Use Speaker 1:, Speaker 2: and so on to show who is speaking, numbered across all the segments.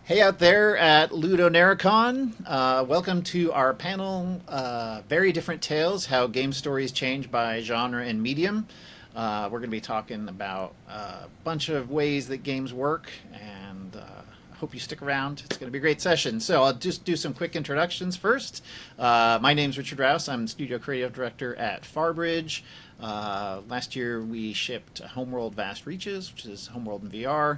Speaker 1: Hey out there at Ludo Narracon. Welcome to our panel, Very Different Tales, How Game Stories Change by Genre and Medium. We're going to be talking about a bunch of ways that games work, and I hope you stick around. It's going to be a great session. So I'll just do some quick introductions first. My name's Richard Rouse. I'm Studio Creative Director at Farbridge. Last year we shipped Homeworld Vast Reaches, which is Homeworld in VR.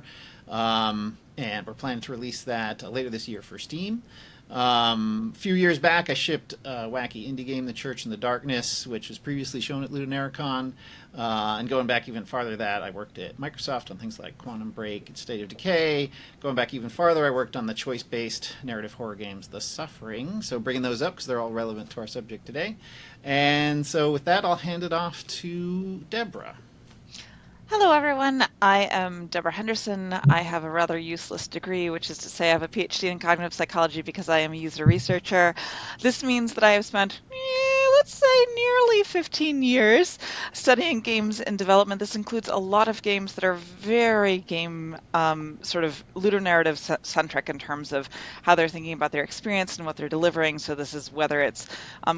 Speaker 1: And we're planning to release that later this year for Steam. A few years back, I shipped a wacky indie game, The Church in the Darkness, which was previously shown at Ludonarracon. And going back even farther than that, I worked at Microsoft on things like Quantum Break and State of Decay. Going back even farther, I worked on the choice-based narrative horror games, The Suffering. So bringing those up because they're all relevant to our subject today. And so with that, I'll hand it off to Deborah.
Speaker 2: Hello, everyone. I am Deborah Henderson. I have a rather useless degree, which is to say I have a PhD in cognitive psychology because I am a user researcher. This means that I have spent, let's say, nearly 15 years studying games in development. This includes a lot of games that are very game sort of ludonarrative centric in terms of how they're thinking about their experience and what they're delivering. So this is whether it's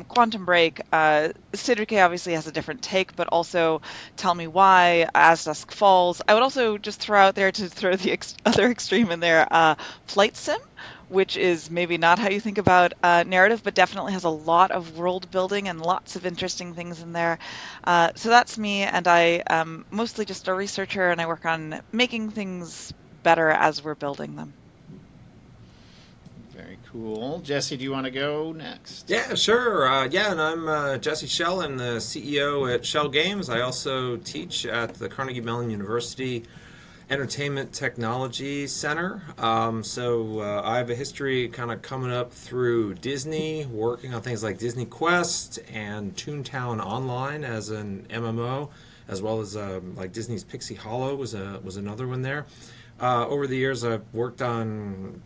Speaker 2: Quantum Break. State of Decay obviously has a different take, but also Tell Me Why, As Dusk Falls. I would also just throw out there to throw the other extreme in there, Flight Sim, which is maybe not how you think about narrative, but definitely has a lot of world building and lots of interesting things in there. So that's me, and I am mostly just a researcher, and I work on making things better as we're building them.
Speaker 1: Very cool. Jesse, do you want to go next?
Speaker 3: Yeah, sure. And I'm Jesse Schell. I'm the CEO at Shell Games. I also teach at the Carnegie Mellon University Entertainment Technology Center. I have a history kind of coming up through Disney, working on things like Disney Quest and Toontown Online as an MMO, as well as like Disney's Pixie Hollow was another one there. Over the years, I've worked on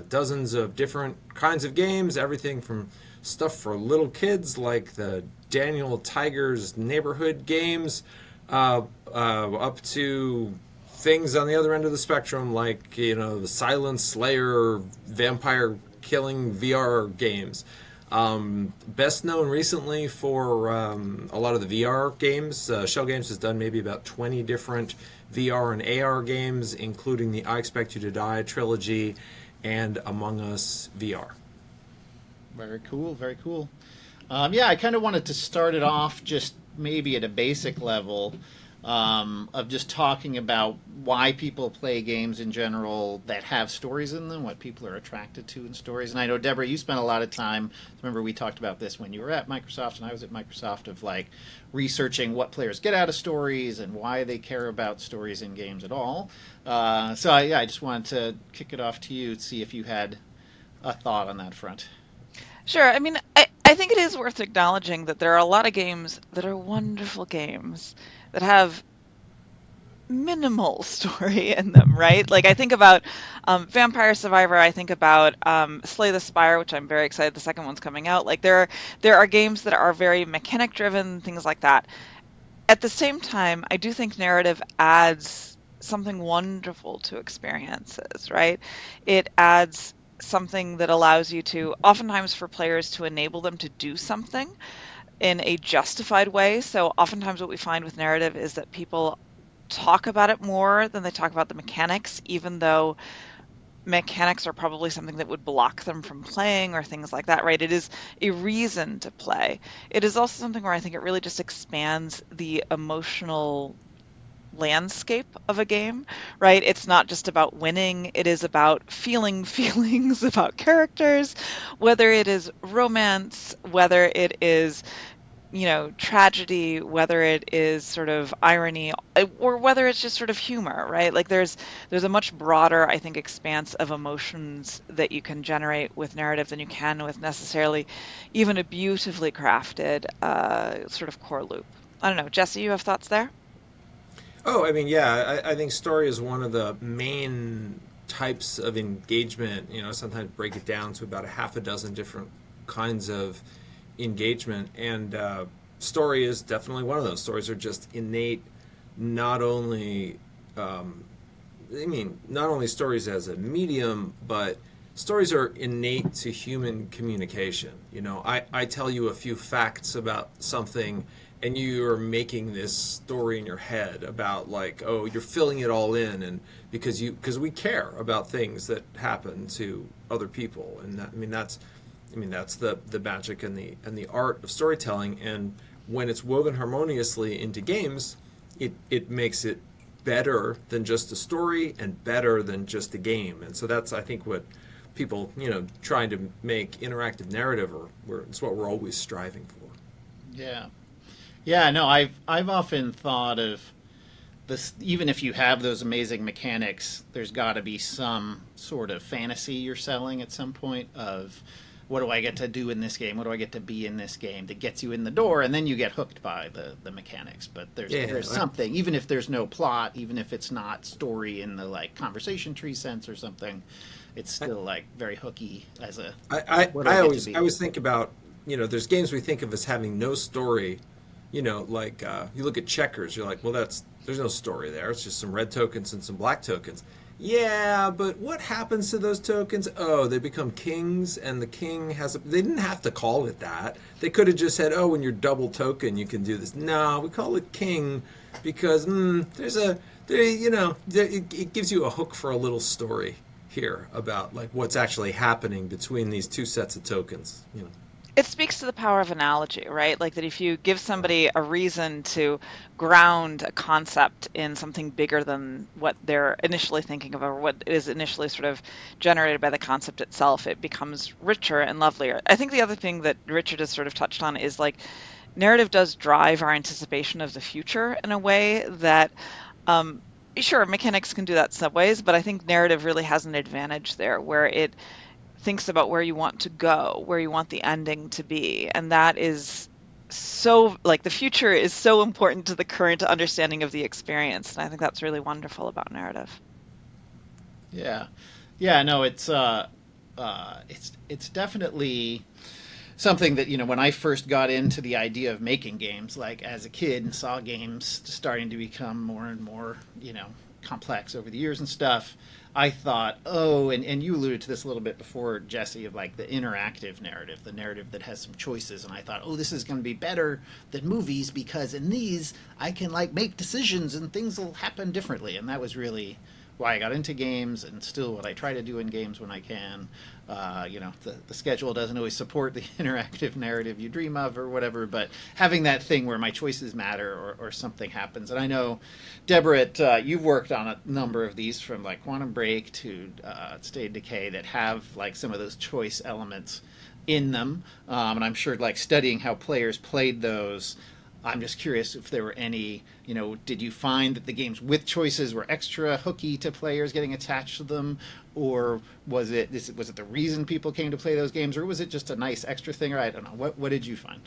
Speaker 3: dozens of different kinds of games, everything from stuff for little kids like the Daniel Tiger's Neighborhood games, up to things on the other end of the spectrum like, the Silent Slayer vampire killing VR games. Best known recently for a lot of the VR games. Shell Games has done maybe about 20 different VR and AR games, including the I Expect You to Die trilogy and Among Us VR.
Speaker 1: Very cool, very cool. I kind of wanted to start it off just maybe at a basic level of just talking about why people play games in general that have stories in them, what people are attracted to in stories. And I know, Deborah, you spent a lot of time, remember we talked about this when you were at Microsoft and I was at Microsoft, of like researching what players get out of stories and why they care about stories in games at all. I just wanted to kick it off to you to see if you had a thought on that front.
Speaker 2: Sure. I mean, I think it is worth acknowledging that there are a lot of games that are wonderful games that have minimal story in them, right? Like I think about Vampire Survivor, I think about Slay the Spire, which I'm very excited the second one's coming out. Like there are games that are very mechanic driven, things like that. At the same time, I do think narrative adds something wonderful to experiences, right? It adds something that allows you to, oftentimes for players, to enable them to do something in a justified way. So oftentimes what we find with narrative is that people talk about it more than they talk about the mechanics, even though mechanics are probably something that would block them from playing or things like that, right? It is a reason to play. It is also something where I think it really just expands the emotional landscape of a game, right? It's not just about winning, it is about feeling feelings about characters, whether it is romance, whether it is tragedy, whether it is sort of irony, or whether it's just sort of humor, right? Like there's a much broader, I think, expanse of emotions that you can generate with narrative than you can with necessarily even a beautifully crafted sort of core loop. I don't know, Jesse, you have thoughts there?
Speaker 3: Oh, I mean, yeah, I think story is one of the main types of engagement. Sometimes break it down to about a half a dozen different kinds of engagement, and story is definitely one of those. Stories are just innate, not only I mean, not only stories as a medium, but stories are innate to human communication. I tell you a few facts about something, and you are making this story in your head about, like, oh, you're filling it all in, and because we care about things that happen to other people, and that's the magic and the art of storytelling. And when it's woven harmoniously into games, it makes it better than just a story and better than just a game. And so that's, I think, what people, trying to make interactive narrative, it's what we're always striving for.
Speaker 1: Yeah. Yeah, no, I've often thought of this, even if you have those amazing mechanics, there's got to be some sort of fantasy you're selling at some point of what do I get to do in this game? What do I get to be in this game that gets you in the door, and then you get hooked by the mechanics. But there's something, even if there's no plot, even if it's not story in the like conversation tree sense or something, it's still like very hooky as a what do I get to be?
Speaker 3: I always think about, there's games we think of as having no story. Like you look at checkers, you're like, well, there's no story there. It's just some red tokens and some black tokens. Yeah, but what happens to those tokens? Oh, they become kings, and the king they didn't have to call it that. They could have just said, oh, when you're double token, you can do this. No, we call it king because it gives you a hook for a little story here about like what's actually happening between these two sets of tokens.
Speaker 2: It speaks to the power of analogy, right? Like that if you give somebody a reason to ground a concept in something bigger than what they're initially thinking of or what is initially sort of generated by the concept itself, it becomes richer and lovelier. I think the other thing that Richard has sort of touched on is like narrative does drive our anticipation of the future in a way that, sure, mechanics can do that some ways, but I think narrative really has an advantage there where it thinks about where you want to go, where you want the ending to be. And that is so, like, the future is so important to the current understanding of the experience. And I think that's really wonderful about narrative.
Speaker 1: Yeah. Yeah, no, it's definitely something that, when I first got into the idea of making games, like as a kid and saw games starting to become more and more, complex over the years and stuff, I thought, and you alluded to this a little bit before, Jesse, of like the interactive narrative, the narrative that has some choices. And I thought, this is going to be better than movies because in these I can like make decisions and things will happen differently. And that was really why I got into games and still what I try to do in games when I can. The schedule doesn't always support the interactive narrative you dream of or whatever, but having that thing where my choices matter or something happens. And I know, Deborah, you've worked on a number of these from like Quantum Break to State of Decay that have like some of those choice elements in them. And I'm sure like studying how players played those, I'm just curious if there were any, did you find that the games with choices were extra hooky to players getting attached to them? Or was it the reason people came to play those games? Or was it just a nice extra thing? Or I don't know. What did you find?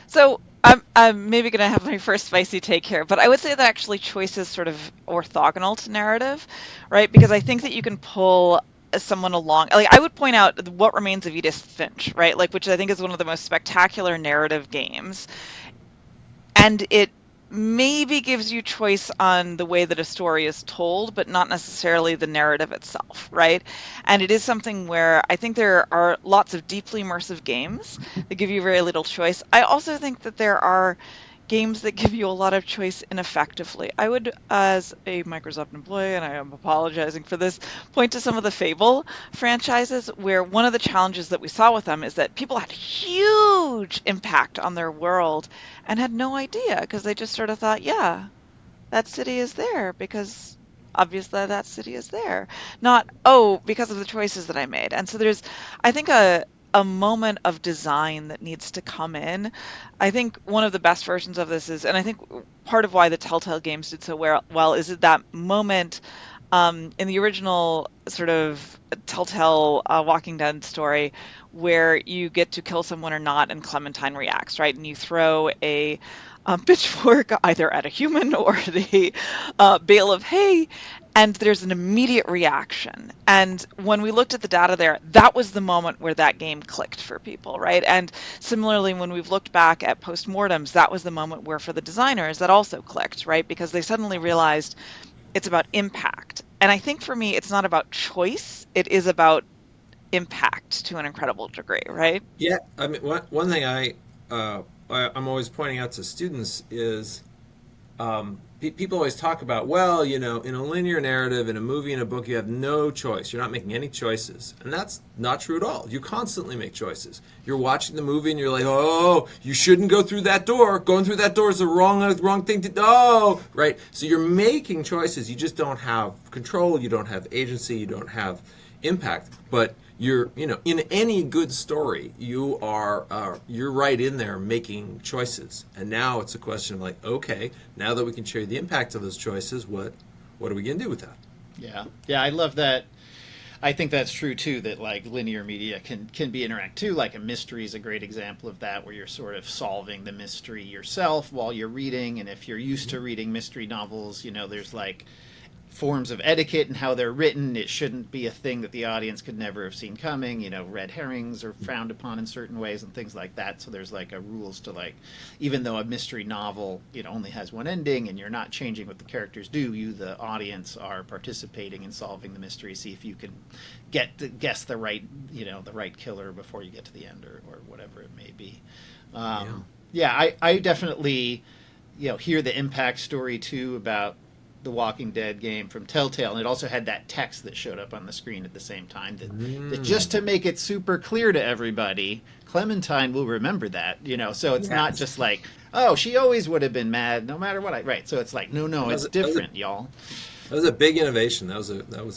Speaker 2: So I'm maybe going to have my first spicy take here, but I would say that actually choice is sort of orthogonal to narrative, right? Because I think that you can pull someone along. Like I would point out What Remains of Edith Finch, right? Like which I think is one of the most spectacular narrative games. And it maybe gives you choice on the way that a story is told, but not necessarily the narrative itself, right? And it is something where I think there are lots of deeply immersive games that give you very little choice. I also think that there are games that give you a lot of choice ineffectively. I would, as a Microsoft employee, and I am apologizing for this, point to some of the Fable franchises where one of the challenges that we saw with them is that people had huge impact on their world and had no idea because they just sort of thought, yeah, that city is there because obviously that city is there. Not, because of the choices that I made. And so there's, I think, a moment of design that needs to come in. I think one of the best versions of this is, and I think part of why the Telltale games did so well is that moment in the original sort of Telltale Walking Dead story where you get to kill someone or not and Clementine reacts, right? And you throw a pitchfork either at a human or the bale of hay, and there's an immediate reaction. And when we looked at the data there, that was the moment where that game clicked for people, right? And similarly, when we've looked back at postmortems, that was the moment where for the designers that also clicked, right? Because they suddenly realized it's about impact. And I think for me, it's not about choice, it is about impact to an incredible degree, right?
Speaker 3: Yeah, I mean, one thing I'm always pointing out to students is people always talk about, well, in a linear narrative, in a movie, in a book, you have no choice. You're not making any choices. And that's not true at all. You constantly make choices. You're watching the movie and you're like, oh, you shouldn't go through that door. Going through that door is the wrong thing to do. Oh, right. So you're making choices. You just don't have control. You don't have agency. You don't have impact. But in any good story, you're right in there making choices. And now it's a question of like, okay, now that we can show you the impact of those choices, what are we going to do with that?
Speaker 1: Yeah, I love that. I think that's true too. That like linear media can be interactive too. Like a mystery is a great example of that, where you're sort of solving the mystery yourself while you're reading. And if you're used to reading mystery novels, there's like forms of etiquette and how they're written. It shouldn't be a thing that the audience could never have seen coming. Red herrings are frowned upon in certain ways and things like that. So there's like a rules to like, even though a mystery novel, only has one ending and you're not changing what the characters do, you, the audience, are participating in solving the mystery. See if you can guess the right, the right killer before you get to the end or whatever it may be. I definitely, hear the impact story too about the Walking Dead game from Telltale, and it also had that text that showed up on the screen at the same time that just to make it super clear to everybody, Clementine will remember that, so it's not just like, oh, she always would have been mad no matter what. Right, so it's like, no, it's different, y'all.
Speaker 3: That was a big innovation. That was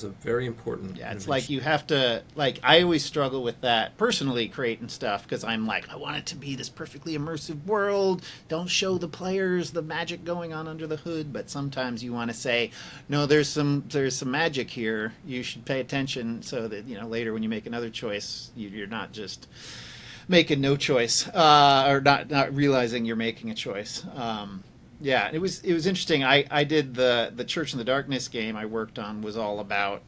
Speaker 3: a very important.
Speaker 1: Yeah, it's
Speaker 3: innovation.
Speaker 1: like you have to, like, I always struggle with that personally, creating stuff, because I'm like, I want it to be this perfectly immersive world. Don't show the players the magic going on under the hood. But sometimes you want to say, no, there's some magic here. You should pay attention so that later when you make another choice, you're not just making no choice or not realizing you're making a choice. Yeah, it was interesting. I did the Church in the Darkness game I worked on was all about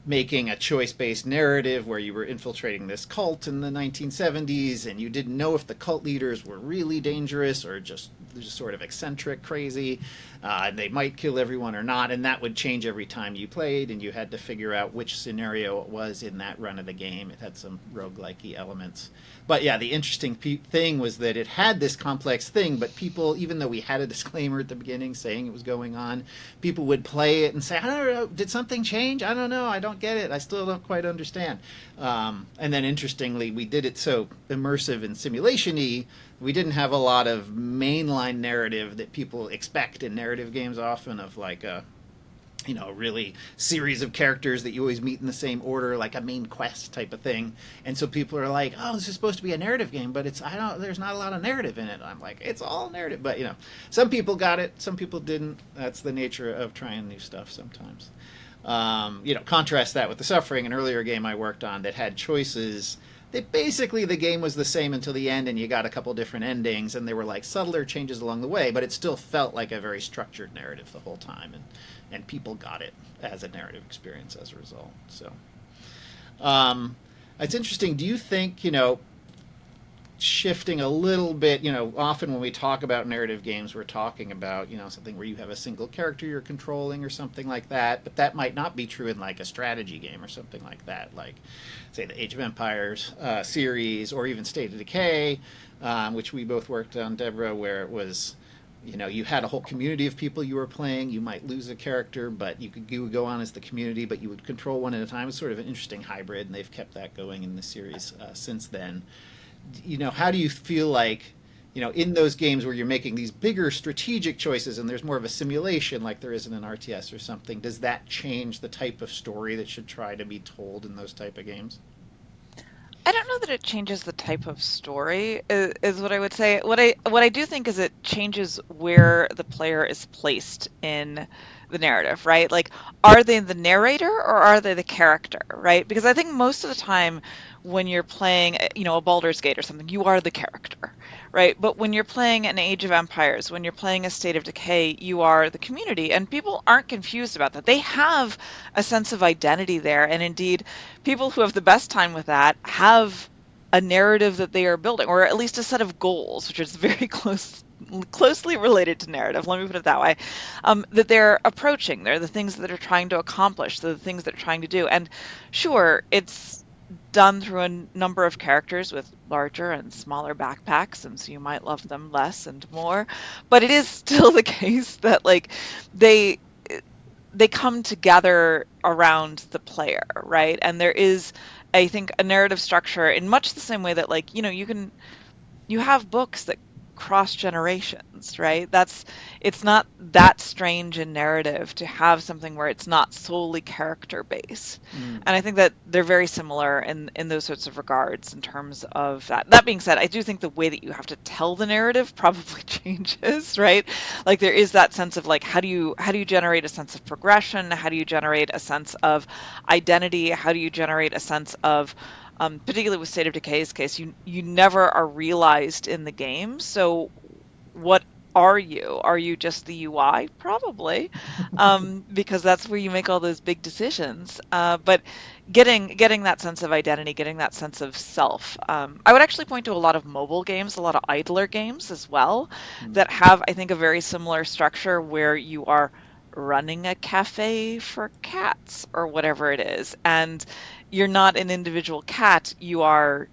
Speaker 1: making a choice-based narrative where you were infiltrating this cult in the 1970s and you didn't know if the cult leaders were really dangerous or just sort of eccentric, crazy, and they might kill everyone or not, and that would change every time you played, and you had to figure out which scenario it was in that run of the game. It had some roguelike-y elements. But yeah, the interesting thing was that it had this complex thing, but people, even though we had a disclaimer at the beginning saying it was going on, people would play it and say, I don't know, did something change? I don't know, I don't get it, I still don't quite understand. And then interestingly, we did it so immersive and simulation-y, we didn't have a lot of mainline narrative that people expect in narrative games often, of like a really series of characters that you always meet in the same order, like a main quest type of thing. And so people are like, oh, this is supposed to be a narrative game, but there's not a lot of narrative in it. I'm like, it's all narrative. But, some people got it, some people didn't. That's the nature of trying new stuff sometimes. Contrast that with The Suffering, an earlier game I worked on that had choices that basically the game was the same until the end, and you got a couple different endings, and they were like subtler changes along the way, but it still felt like a very structured narrative the whole time, and people got it as a narrative experience as a result. So it's interesting. Do you think, shifting a little bit, often when we talk about narrative games, we're talking about, something where you have a single character you're controlling or something like that, but that might not be true in like a strategy game or something like that, like say the Age of Empires series, or even State of Decay, which we both worked on, Deborah, where it was, you had a whole community of people you were playing. You might lose a character, but you would go on as the community, but you would control one at a time. It's sort of an interesting hybrid, and they've kept that going in the series since then. How do you feel like, in those games where you're making these bigger strategic choices and there's more of a simulation like there is in an RTS or something, does that change the type of story that should try to be told in those type of games?
Speaker 2: I don't know that it changes the type of story, is what I would say. What I do think is it changes where the player is placed in the narrative, right? Like, are they the narrator or are they the character, right? Because I think most of the time when you're playing, a Baldur's Gate or something, you are the character, right? But when you're playing an Age of Empires, when you're playing a State of Decay, you are the community, and people aren't confused about that. They have a sense of identity there, and indeed, people who have the best time with that have a narrative that they are building, or at least a set of goals, which is very closely closely related to narrative, let me put it that way, that they're approaching. They're the things that they're trying to accomplish, the things they're trying to do. And sure, it's done through a number of characters with larger and smaller backpacks, and so you might love them less and more. But it is still the case that like they they come together around the player, right? And there is, I think, a narrative structure in much the same way that like, you have books that cross generations, right? It's not that strange in narrative to have something where it's not solely character based.
Speaker 1: Mm.
Speaker 2: And I think that they're very similar in those sorts of regards in terms of that. That being said, I do think the way that you have to tell the narrative probably changes, right? Like there is that sense of like how do you generate a sense of progression? How do you generate a sense of identity? How do you generate a sense of particularly with State of Decay's case, you never are realized in the game. So what are you? Are you just the UI? Probably, because that's where you make all those big decisions. But getting that sense of identity, getting that sense of self. I would actually point to a lot of mobile games, a lot of idler games as well, that have, I think, a very similar structure where you are running a cafe for cats or whatever it is. And you're not an individual cat, you are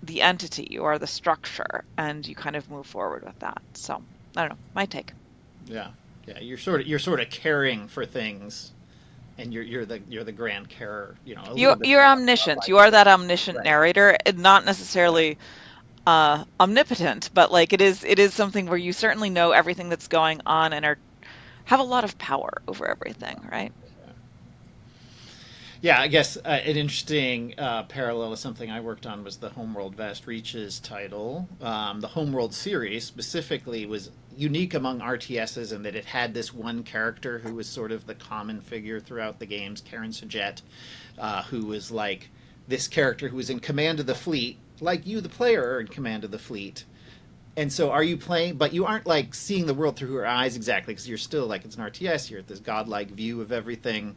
Speaker 2: the entity, you are the structure, and you kind of move forward with that. So, I don't know, my take.
Speaker 1: Yeah, yeah. You're sort of caring for things, and you're the grand carer. A little bit
Speaker 2: You're omniscient. You are that omniscient
Speaker 1: Right.
Speaker 2: narrator, and not necessarily omnipotent, but like it is something where you certainly know everything that's going on and have a lot of power over everything, right?
Speaker 1: Yeah, I guess an interesting parallel to something I worked on was the Homeworld Vast Reaches title. The Homeworld series specifically was unique among RTSs in that it had this one character who was sort of the common figure throughout the games, Karen Sajet, who was like this character who was in command of the fleet, like you, the player, are in command of the fleet. And so are you playing, but you aren't like seeing the world through her eyes exactly, because you're still like, it's an RTS, you're at this godlike view of everything.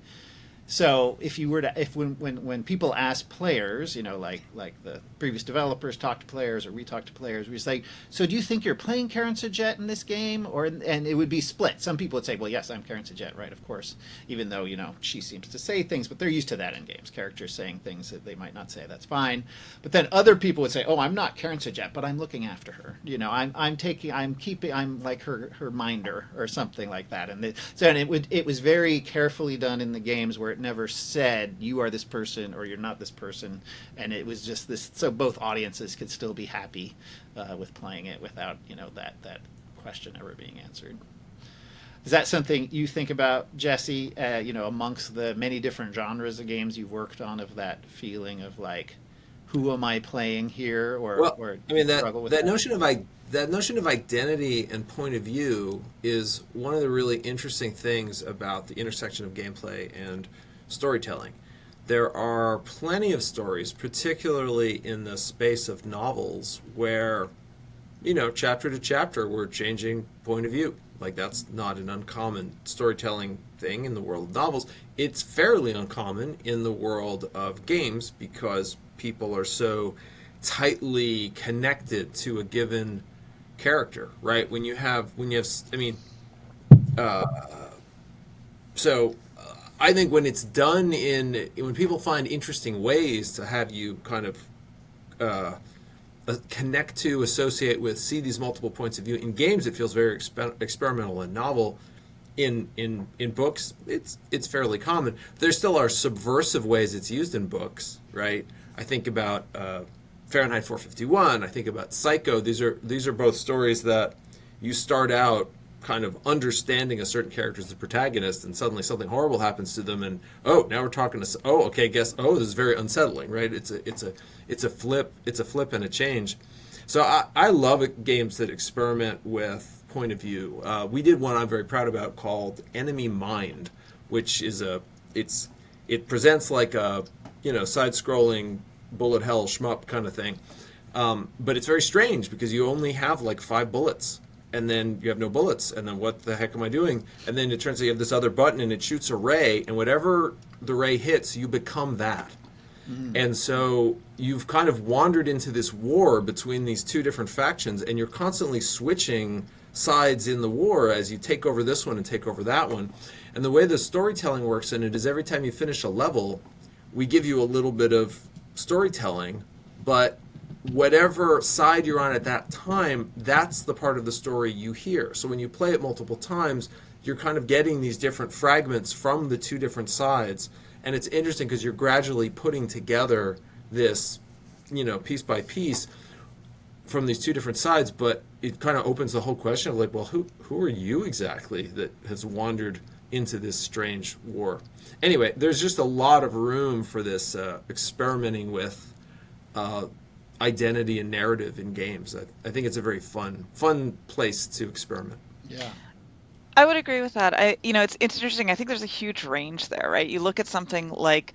Speaker 1: So if you were to, if when people ask players, like the previous developers talk to players or we talk to players, we say, so do you think you're playing Karen Sajet in this game, and it would be split. Some people would say, well, yes, I'm Karen Sajet, right? Of course, even though she seems to say things, but they're used to that in games. Characters saying things that they might not say. That's fine. But then other people would say, oh, I'm not Karen Sajet, but I'm looking after her. I'm like her minder or something like that. And it was very carefully done in the games where it never said you are this person or you're not this person, and it was just this so both audiences could still be happy with playing it without that question ever being answered. Is that something you think about, Jesse? Amongst the many different genres of games you've worked on, of that feeling of like, who am I playing here? Or
Speaker 3: I mean
Speaker 1: struggle with
Speaker 3: that notion of identity and point of view is one of the really interesting things about the intersection of gameplay and storytelling. There are plenty of stories, particularly in the space of novels, where, chapter to chapter, we're changing point of view. Like, that's not an uncommon storytelling thing in the world of novels. It's fairly uncommon in the world of games because people are so tightly connected to a given character, right? I think when it's done when people find interesting ways to have you kind of connect to, associate with, see these multiple points of view. In games, it feels very experimental and novel. In books, it's fairly common. There still are subversive ways it's used in books, right? I think about Fahrenheit 451. I think about Psycho. These are both stories that you start out kind of understanding a certain character as the protagonist, and suddenly something horrible happens to them, and now we're talking to this is very unsettling, right? It's a flip and a change. So I love games that experiment with point of view. We did one I'm very proud about called Enemy Mind, which is it presents like a side-scrolling bullet hell shmup kind of thing, but it's very strange because you only have like 5 bullets. And then you have no bullets, and then what the heck am I doing? And then it turns out you have this other button, and it shoots a ray, and whatever the ray hits, you become that. And so you've kind of wandered into this war between these two different factions, and you're constantly switching sides in the war as you take over this one and take over that one. And the way the storytelling works in it is every time you finish a level, we give you a little bit of storytelling, but whatever side you're on at that time, that's the part of the story you hear. So when you play it multiple times, you're kind of getting these different fragments from the two different sides. And it's interesting because you're gradually putting together this, piece by piece from these two different sides, but it kind of opens the whole question of like, well, who are you exactly that has wandered into this strange war? Anyway, there's just a lot of room for this experimenting with identity and narrative in games. I think it's a very fun place to experiment.
Speaker 1: Yeah.
Speaker 2: I would agree with that. It's interesting. I think there's a huge range there, right? You look at something like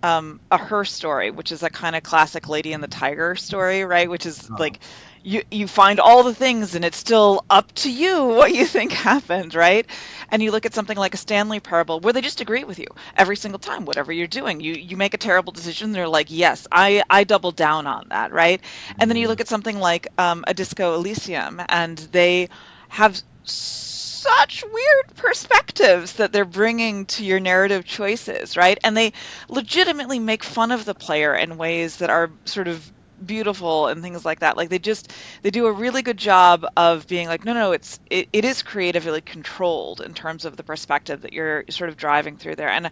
Speaker 2: a Her Story, which is a kind of classic Lady and the Tiger story, right? Which is like you find all the things and it's still up to you what you think happened, right? And you look at something like a Stanley Parable where they just agree with you every single time, whatever you're doing. You make a terrible decision, they're like, yes, I double down on that, right? And then you look at something like a Disco Elysium, and they have such weird perspectives that they're bringing to your narrative choices, right? And they legitimately make fun of the player in ways that are sort of beautiful and things like that. Like they do a really good job of being like, no, it is creatively controlled in terms of the perspective that you're sort of driving through there. And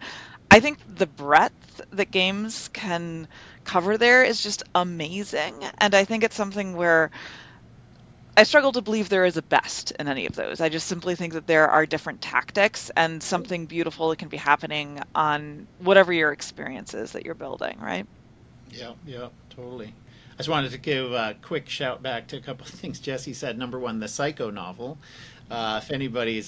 Speaker 2: I think the breadth that games can cover there is just amazing. And I think it's something where I struggle to believe there is a best in any of those. I just simply think that there are different tactics and something beautiful that can be happening on whatever your experience is that you're building, right?
Speaker 1: Yeah, totally. I just wanted to give a quick shout back to a couple of things Jesse said. Number one, the Psycho novel. If anybody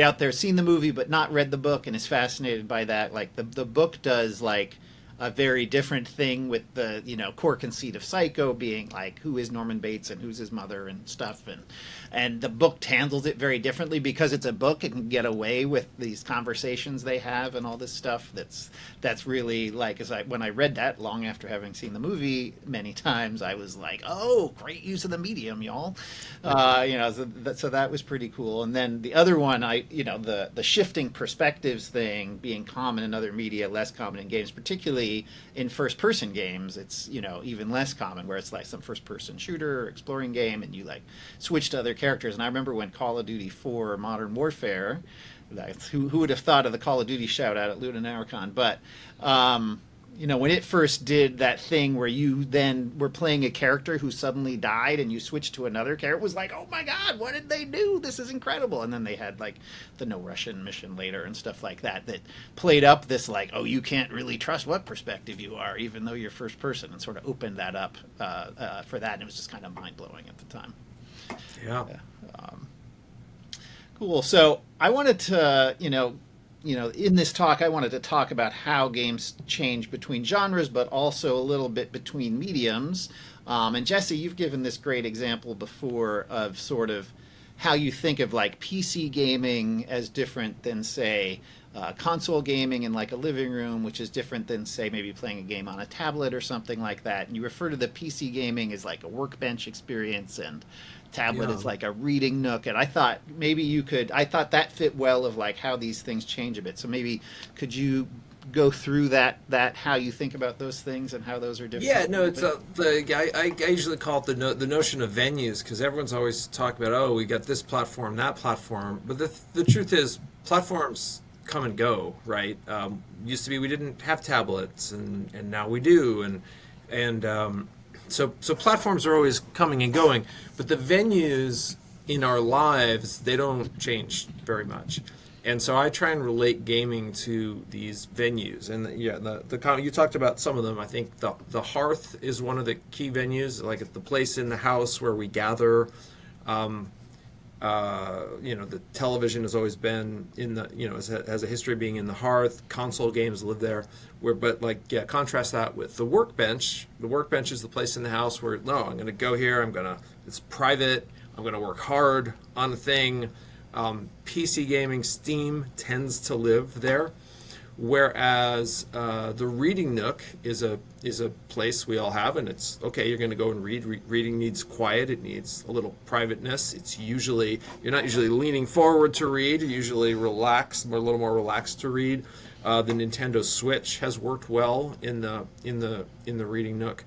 Speaker 1: out there seen the movie but not read the book and is fascinated by that, like the book does like a very different thing with the core conceit of Psycho being like who is Norman Bates and who's his mother and stuff, and the book handles it very differently because it's a book. It can get away with these conversations they have and all this stuff that's really like, when I read that long after having seen the movie many times, I was like, oh, great use of the medium, y'all. So that was pretty cool. And then the other one, the shifting perspectives thing being common in other media, less common in games, particularly in first-person games. It's even less common, where it's like some first-person shooter or exploring game, and you like switch to other characters. And I remember when Call of Duty 4 Modern Warfare, who would have thought of the Call of Duty shout out at Lunaricon, but when it first did that thing where you then were playing a character who suddenly died and you switched to another character, it was like, oh my god, what did they do? This is incredible. And then they had like the No Russian mission later and stuff like that played up this like, oh, you can't really trust what perspective you are, even though you're first person, and sort of opened that up for that. And it was just kind of mind-blowing at the time.
Speaker 3: Yeah.
Speaker 1: Cool. So I wanted to, in this talk, I wanted to talk about how games change between genres, but also a little bit between mediums. And Jesse, you've given this great example before of sort of how you think of like PC gaming as different than, say, console gaming in like a living room, which is different than, say, maybe playing a game on a tablet or something like that. And you refer to the PC gaming as like a workbench experience, and tablet is like a reading nook. And I thought I thought that fit well of like how these things change a bit. So maybe could you go through that how you think about those things and how those are different?
Speaker 3: Yeah, no, it's I usually call it the notion of venues, because everyone's always talking about, oh, we got this platform, that platform, but the truth is platforms come and go, right? Used to be we didn't have tablets, and now we do, and so platforms are always coming and going, but the venues in our lives, they don't change very much. And so I try and relate gaming to these venues. And you talked about some of them. I think the hearth is one of the key venues, like the place in the house where we gather. The television has always been in the, has a history of being in the hearth. Console games live there. Contrast that with the workbench. The workbench is the place in the house where, no, I'm going to go here. It's private. I'm going to work hard on a thing. PC gaming, Steam tends to live there. Whereas the reading nook is a place we all have, and it's okay. You're going to go and read. Reading needs quiet. It needs a little privateness. It's usually you're not usually leaning forward to read. You're usually relaxed, a little more relaxed to read. The Nintendo Switch has worked well in the reading nook,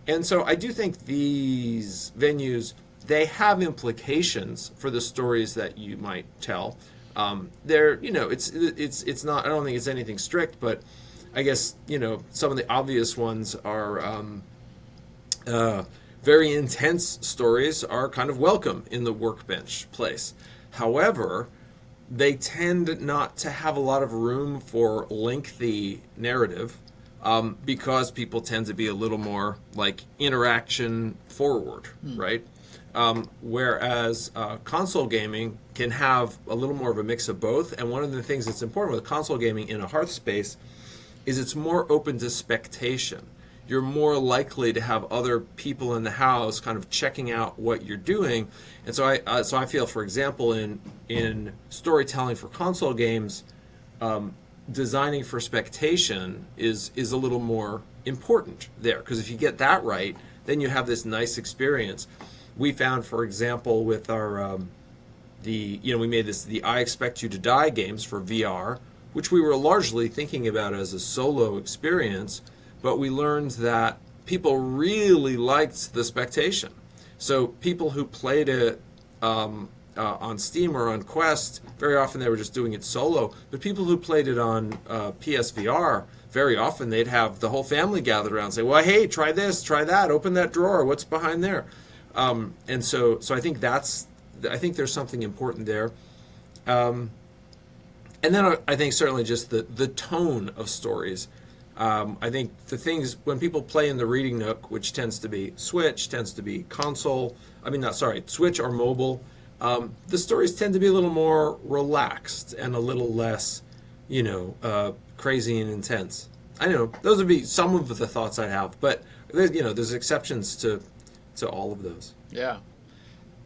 Speaker 3: and so I do think these venues, they have implications for the stories that you might tell. They're, it's not, I don't think it's anything strict, but I guess, some of the obvious ones are very intense stories are kind of welcome in the workbench place. However, they tend not to have a lot of room for lengthy narrative because people tend to be a little more like interaction forward, right? Whereas console gaming can have a little more of a mix of both. And one of the things that's important with console gaming in a hearth space is it's more open to spectation. You're more likely to have other people in the house kind of checking out what you're doing. And so I feel, for example, in storytelling for console games, designing for spectation is a little more important there. Because if you get that right, then you have this nice experience. We found, for example, with our we made the I Expect You to Die games for VR, which we were largely thinking about as a solo experience, but we learned that people really liked the spectation. So people who played it on Steam or on Quest, very often they were just doing it solo, but people who played it on PSVR, very often they'd have the whole family gathered around and say, well, hey, try this, try that, open that drawer, what's behind there? And so I think there's something important there. And then I think certainly just the tone of stories. I think the things, when people play in the reading nook, which tends to be Switch, tends to be console, Switch or mobile, the stories tend to be a little more relaxed and a little less, crazy and intense. I know, those would be some of the thoughts I have, but there's exceptions to all of those.
Speaker 1: Yeah.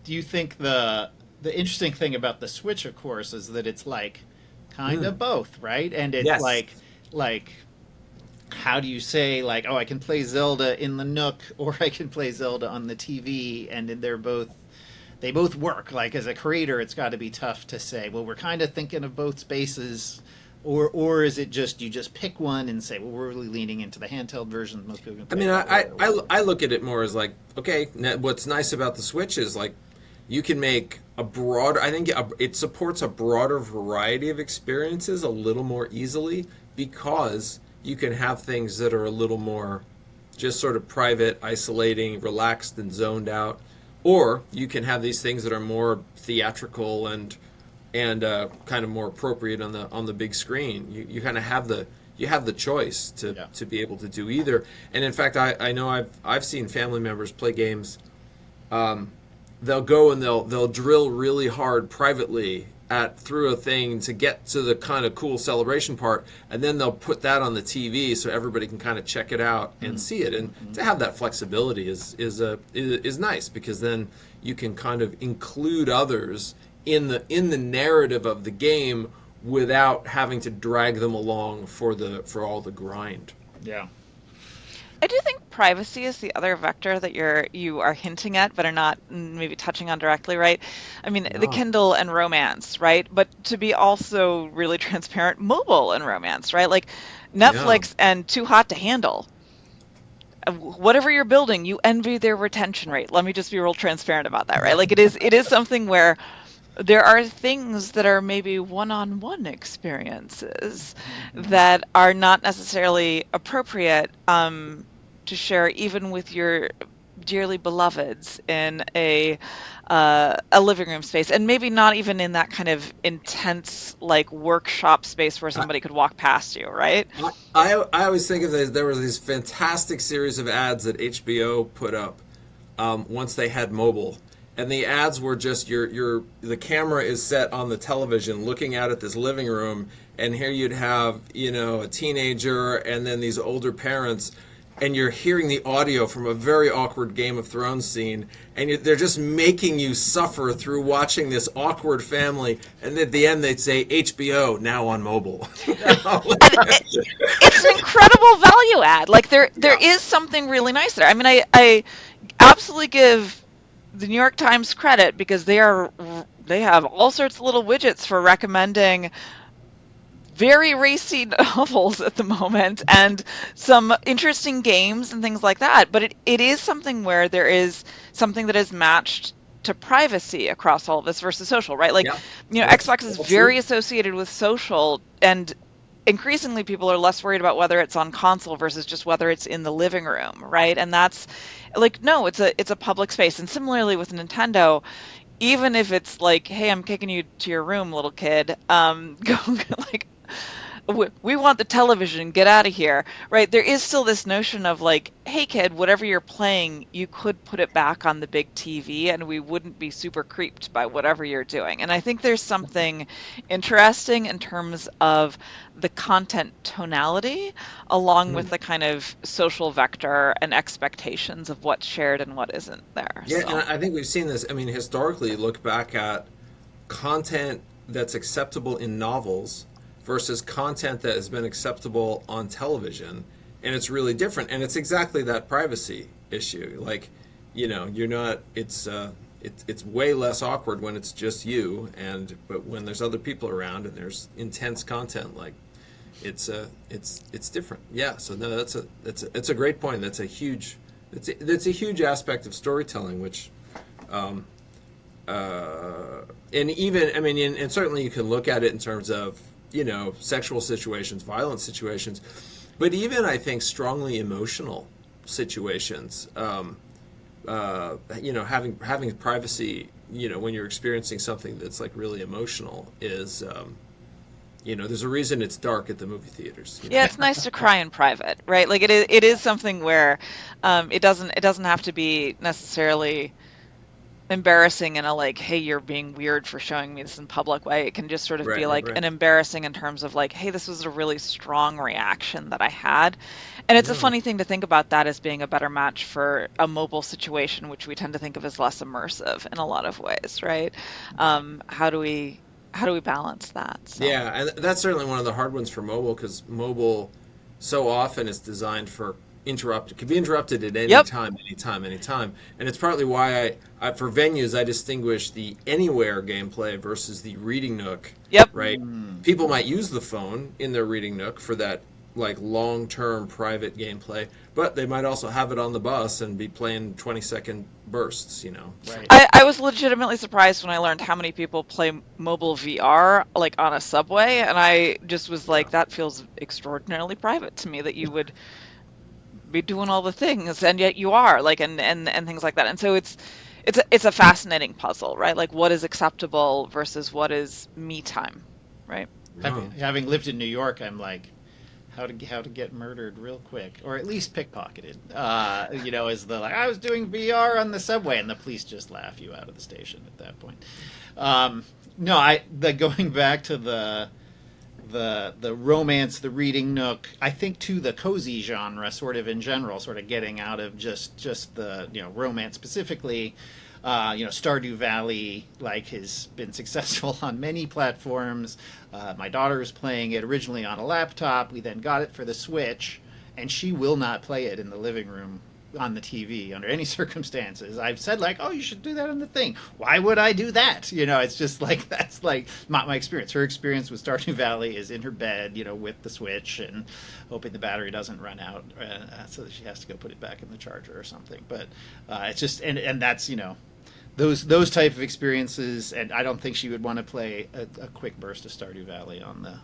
Speaker 1: Do you think the interesting thing about the Switch, of course, is that it's like kind of both, right? And it's
Speaker 3: Yes.
Speaker 1: like how do you say like, oh, I can play Zelda in the Nook or I can play Zelda on the TV, and they both work. Like as a creator, it's got to be tough to say, well, we're kind of thinking of both spaces. Or is it just you just pick one and say, well, we're really leaning into the handheld version? Most people can play
Speaker 3: I look at it more as like, okay, what's nice about the Switch is like you can make a broader, I think it supports a broader variety of experiences a little more easily because you can have things that are a little more just sort of private, isolating, relaxed, and zoned out. Or you can have these things that are more theatrical and kind of more appropriate on the big screen. You kind of have the choice to be able to do either. And in fact, I know I've seen family members play games. They'll go and they'll drill really hard privately through a thing to get to the kind of cool celebration part, and then they'll put that on the TV so everybody can kind of check it out and see it. And to have that flexibility is nice, because then you can kind of include others in the narrative of the game without having to drag them along for all the grind.
Speaker 1: Yeah.
Speaker 2: I do think privacy is the other vector that you are hinting at, but are not maybe touching on directly, right? I mean, the Kindle and romance, right? But to be also really transparent, mobile and romance, right? Like Netflix and Too Hot to Handle. Whatever you're building, you envy their retention rate. Let me just be real transparent about that, right? Like it is something where there are things that are maybe one-on-one experiences that are not necessarily appropriate to share even with your dearly beloveds in a living room space, and maybe not even in that kind of intense like workshop space where somebody could walk past you, right?
Speaker 3: I always think of this. There was this fantastic series of ads that HBO put up once they had mobile. And the ads were just the camera is set on the television looking out at this living room, and here you'd have, a teenager and then these older parents, and you're hearing the audio from a very awkward Game of Thrones scene, and they're just making you suffer through watching this awkward family, and at the end they'd say HBO now on mobile.
Speaker 2: It's an incredible value add. Like there is something really nice there. I mean, I absolutely give the New York Times credit because they have all sorts of little widgets for recommending very racy novels at the moment and some interesting games and things like that. But it is something where there is something that is matched to privacy across all of this versus social, right? Like,
Speaker 3: Yeah,
Speaker 2: Xbox is
Speaker 3: that's
Speaker 2: very
Speaker 3: true.
Speaker 2: associated with social, and increasingly people are less worried about whether it's on console versus just whether it's in the living room, right? And that's like, no, it's a public space. And similarly with Nintendo, even if it's like, hey, I'm kicking you to your room, little kid, go like we want the television, get out of here, right? There is still this notion of like, hey kid, whatever you're playing, you could put it back on the big TV and we wouldn't be super creeped by whatever you're doing. And I think there's something interesting in terms of the content tonality along with the kind of social vector and expectations of what's shared and what isn't there.
Speaker 3: Yeah, and
Speaker 2: So
Speaker 3: I think we've seen this. I mean, historically, look back at content that's acceptable in novels versus content that has been acceptable on television, and it's really different. And it's exactly that privacy issue. Like, you're not. It's way less awkward when it's just you, but when there's other people around and there's intense content, like it's different. Yeah. So no, that's a great point. That's a huge aspect of storytelling, which and even, I mean, and certainly you can look at it in terms of, sexual situations, violent situations, but even I think strongly emotional situations, having privacy, when you're experiencing something that's like really emotional is, there's a reason it's dark at the movie theaters.
Speaker 2: yeah, it's nice to cry in private, right? Like it is something where it doesn't have to be necessarily embarrassing in a like, hey, you're being weird for showing me this in public way. It can just sort of be like
Speaker 3: Right.
Speaker 2: an embarrassing in terms of like, hey, this was a really strong reaction that I had. And it's a
Speaker 3: No.
Speaker 2: funny thing to think about that as being a better match for a mobile situation, which we tend to think of as less immersive in a lot of ways, right? How do we balance that? So
Speaker 3: Yeah, and that's certainly one of the hard ones for mobile because mobile so often is designed for interrupt. It can be interrupted at any
Speaker 2: yep,
Speaker 3: time, anytime, and it's partly why for venues I distinguish the anywhere gameplay versus the reading nook.
Speaker 2: yep.
Speaker 3: Right, people might use the phone in their reading nook for that like long-term private gameplay, but they might also have it on the bus and be playing 20-second bursts.
Speaker 1: Right.
Speaker 2: I was legitimately surprised when I learned how many people play mobile VR like on a subway, and I just was like, that feels extraordinarily private to me that you would be doing all the things and yet you are like and things like that. And so it's a fascinating puzzle, right? Like what is acceptable versus what is me time, right?
Speaker 3: No.
Speaker 1: Having lived in New York, I'm like, how to get murdered real quick, or at least pickpocketed. Is the like I was doing VR on the subway, and the police just laugh you out of the station at that point. No, going back to the romance, the reading nook, I think to the cozy genre, sort of in general, sort of getting out of just the romance specifically. Stardew Valley has been successful on many platforms. My daughter is playing it originally on a laptop. We then got it for the Switch, and she will not play it in the living room on the TV under any circumstances. I've said oh, you should do that on the thing. Why would I do that? It's just that's like my experience. Her experience with Stardew Valley is in her bed, with the Switch and hoping the battery doesn't run out, so that she has to go put it back in the charger or something. But it's just and that's those type of experiences, and I don't think she would want to play a quick burst of Stardew Valley on the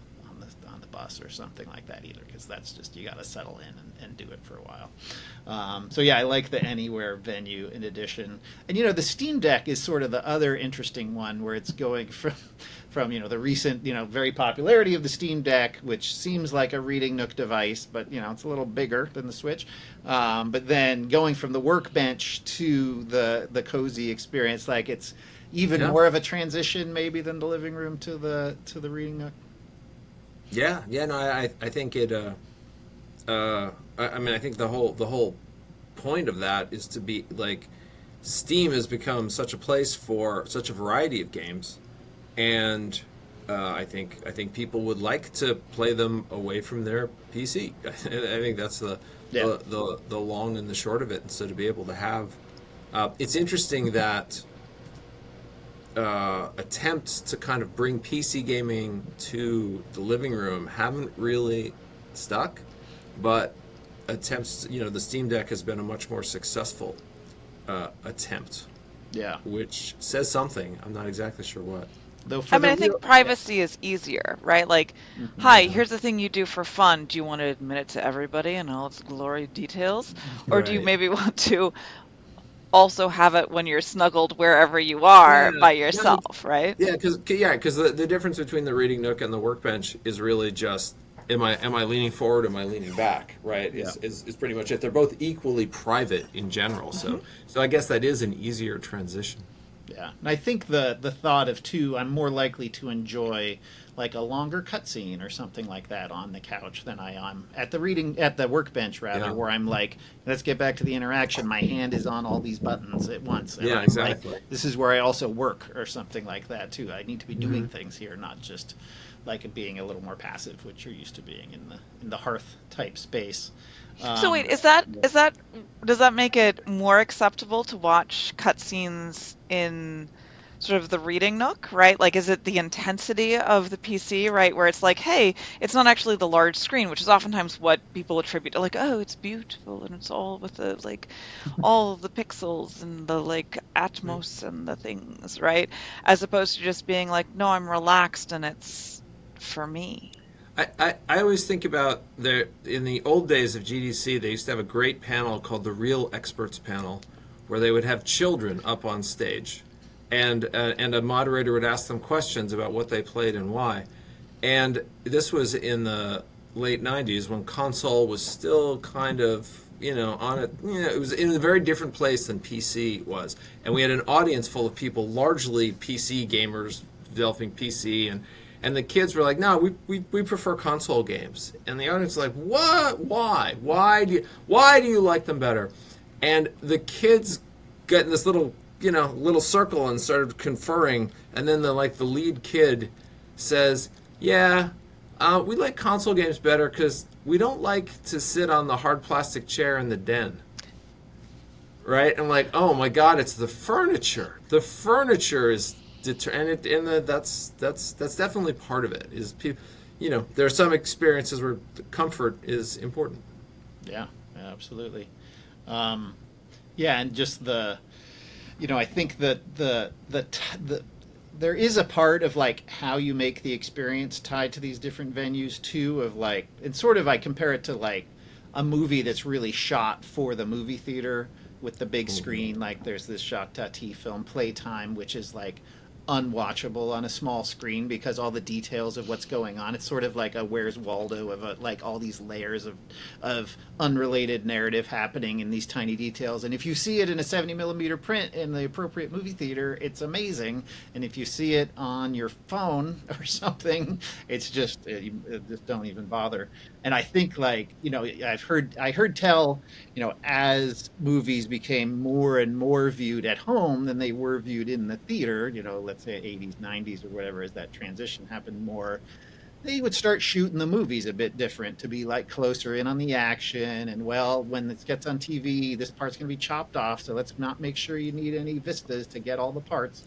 Speaker 1: bus or something like that either, because that's just you got to settle in and do it for a while. So yeah, I like the anywhere venue in addition, and the Steam Deck is sort of the other interesting one where it's going from the recent very popularity of the Steam Deck, which seems like a reading nook device, but it's a little bigger than the Switch. But then going from the workbench to the cozy experience, like it's even more of a transition maybe than the living room to the reading nook.
Speaker 3: Yeah, no, I think it. I mean, I think the whole point of that is to be like Steam has become such a place for such a variety of games, and I think people would like to play them away from their PC. I think that's
Speaker 1: Yeah.
Speaker 3: the long and the short of it. And so to be able to have, it's interesting that attempts to kind of bring PC gaming to the living room haven't really stuck, but attempts, the Steam Deck has been a much more successful attempt,
Speaker 1: Yeah.
Speaker 3: which says something. I'm not exactly sure what.
Speaker 1: Though
Speaker 2: I
Speaker 1: for
Speaker 2: mean,
Speaker 1: the
Speaker 2: I
Speaker 1: real,
Speaker 2: think
Speaker 1: yeah.
Speaker 2: privacy is easier, right? Like,
Speaker 1: Hmm.
Speaker 2: hi,
Speaker 3: Yeah.
Speaker 2: here's the thing you do for fun. Do you want to admit it to everybody and all its glory details? Or do you
Speaker 3: Right.
Speaker 2: maybe want to also have it when you're snuggled wherever you are
Speaker 3: Yeah.
Speaker 2: by
Speaker 3: No,
Speaker 2: yourself, right?
Speaker 3: because the difference between the reading nook and the workbench is really just am I leaning forward, am I leaning back, right?
Speaker 1: Yeah.
Speaker 3: Is pretty much it. They're both equally private in general,
Speaker 1: Hmm.
Speaker 3: so I guess that is an easier transition.
Speaker 1: Yeah, and I think the thought of too, I'm more likely to enjoy like a longer cutscene or something like that on the couch than I am at the workbench rather,
Speaker 3: Yeah.
Speaker 1: where I'm like, let's get back to the interaction. My hand is on all these buttons at once, and
Speaker 3: Yeah,
Speaker 1: I'm like,
Speaker 3: exactly.
Speaker 1: this is where I also work or something like that too. I need to be
Speaker 3: Hmm.
Speaker 1: doing things here, not just like being a little more passive, which you're used to being in the hearth type space.
Speaker 2: So wait,
Speaker 1: Um,
Speaker 2: does that make it more acceptable to watch cutscenes in sort of the reading nook, right? Like, is it the intensity of the PC, right? Where it's like, hey, it's not actually the large screen, which is oftentimes what people attribute to, like, oh, it's beautiful and it's all with the like all the pixels and the like Atmos and the things, right? As opposed to just being like, no, I'm relaxed and it's for me.
Speaker 3: I always think about there in the old days of GDC, they used to have a great panel called the Real Experts Panel, where they would have children up on stage, and a moderator would ask them questions about what they played and why. And this was in the late '90s when console was still kind of on it. It was in a very different place than PC was, and we had an audience full of people, largely PC gamers developing PC, and the kids were like, no, we prefer console games. And the audience was like, what? Why do you like them better? And the kids got in this little circle and started conferring. And then the lead kid says, yeah, we like console games better because we don't like to sit on the hard plastic chair in the den. Right? I'm like, oh my god, it's the furniture. The furniture is that's definitely part of it. Is people, there are some experiences where the comfort is important.
Speaker 1: yeah, absolutely. Um, yeah, and just I think that the there is a part of like how you make the experience tied to these different venues too. Of like, and sort of I compare it to like a movie that's really shot for the movie theater with the big
Speaker 3: Mm-hmm.
Speaker 1: screen. Like there's this Jacques Tati film Playtime, which is like unwatchable on a small screen because all the details of what's going on. It's sort of like a Where's Waldo of like all these layers of unrelated narrative happening in these tiny details. And if you see it in a 70 millimeter print in the appropriate movie theater, it's amazing. And if you see it on your phone or something, it's just you just don't even bother. And I think like I heard tell as movies became more and more viewed at home than they were viewed in the theater, let's say 80s, 90s or whatever, as that transition happened more, they would start shooting the movies a bit different to be like closer in on the action. And well, when this gets on TV, this part's going to be chopped off. So let's not make sure you need any vistas to get all the parts,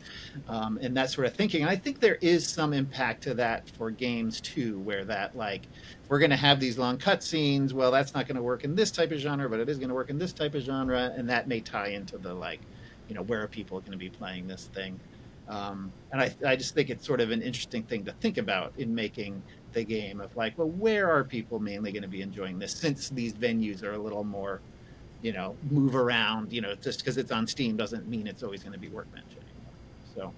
Speaker 1: and that sort of thinking. And I think there is some impact to that for games too, where that like we're going to have these long cutscenes. Well, that's not going to work in this type of genre, but it is going to work in this type of genre, and that may tie into the like, where are people going to be playing this thing? And I just think it's sort of an interesting thing to think about in making the game of like, well, where are people mainly going to be enjoying this since these venues are a little more, move around, just because it's on Steam doesn't mean it's always going to be Workbench anymore. So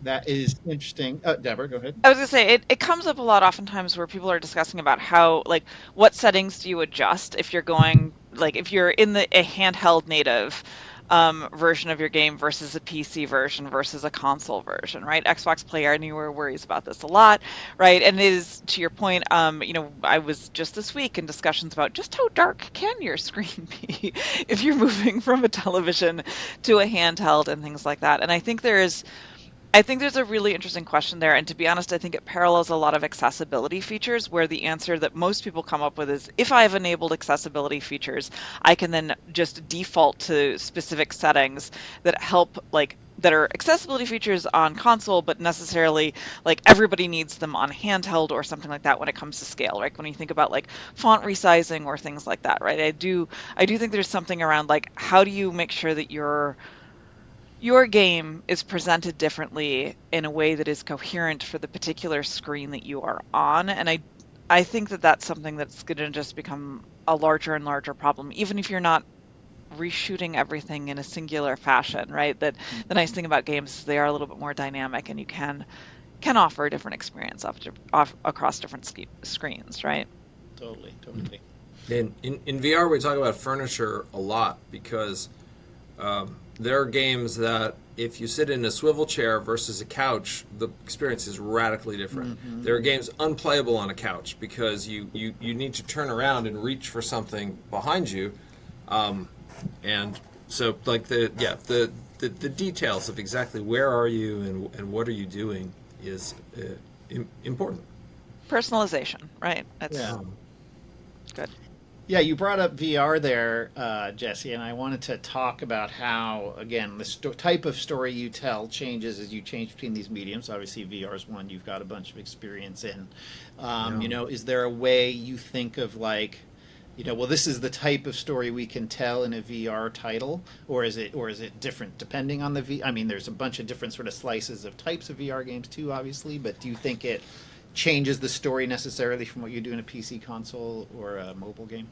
Speaker 1: that is interesting. Deborah, go ahead.
Speaker 2: I was gonna say it comes up a lot oftentimes where people are discussing about how like what settings do you adjust if you're going like if you're in a handheld native version of your game versus a PC version versus a console version, right? Xbox Play Anywhere worries about this a lot, right? And it is, to your point, I was just this week in discussions about just how dark can your screen be if you're moving from a television to a handheld and things like that. And I think there's a really interesting question there. And to be honest, I think it parallels a lot of accessibility features where the answer that most people come up with is if I've enabled accessibility features, I can then just default to specific settings that help, like, that are accessibility features on console, but necessarily like everybody needs them on handheld or something like that when it comes to scale, right? When you think about like font resizing or things like that, right? I do think there's something around like how do you make sure that your game is presented differently in a way that is coherent for the particular screen that you are on. And I think that that's something that's going to just become a larger and larger problem, even if you're not reshooting everything in a singular fashion, right? That the nice thing about games is they are a little bit more dynamic, and you can offer a different experience across different screens, right?
Speaker 1: Totally, totally.
Speaker 3: In VR, we talk about furniture a lot because there are games that if you sit in a swivel chair versus a couch, the experience is radically different. Mm-hmm. There are games unplayable on a couch because you need to turn around and reach for something behind you. And so like the details of exactly where are you and what are you doing is important.
Speaker 2: Personalization, right? That's good.
Speaker 1: Yeah, you brought up VR there, Jesse, and I wanted to talk about how, again, the type of story you tell changes as you change between these mediums. Obviously, VR is one you've got a bunch of experience in. Is there a way you think of like, well, this is the type of story we can tell in a VR title, or is it different depending on the I mean, there's a bunch of different sort of slices of types of VR games too, obviously, but do you think it changes the story necessarily from what you do in a PC console or a mobile game?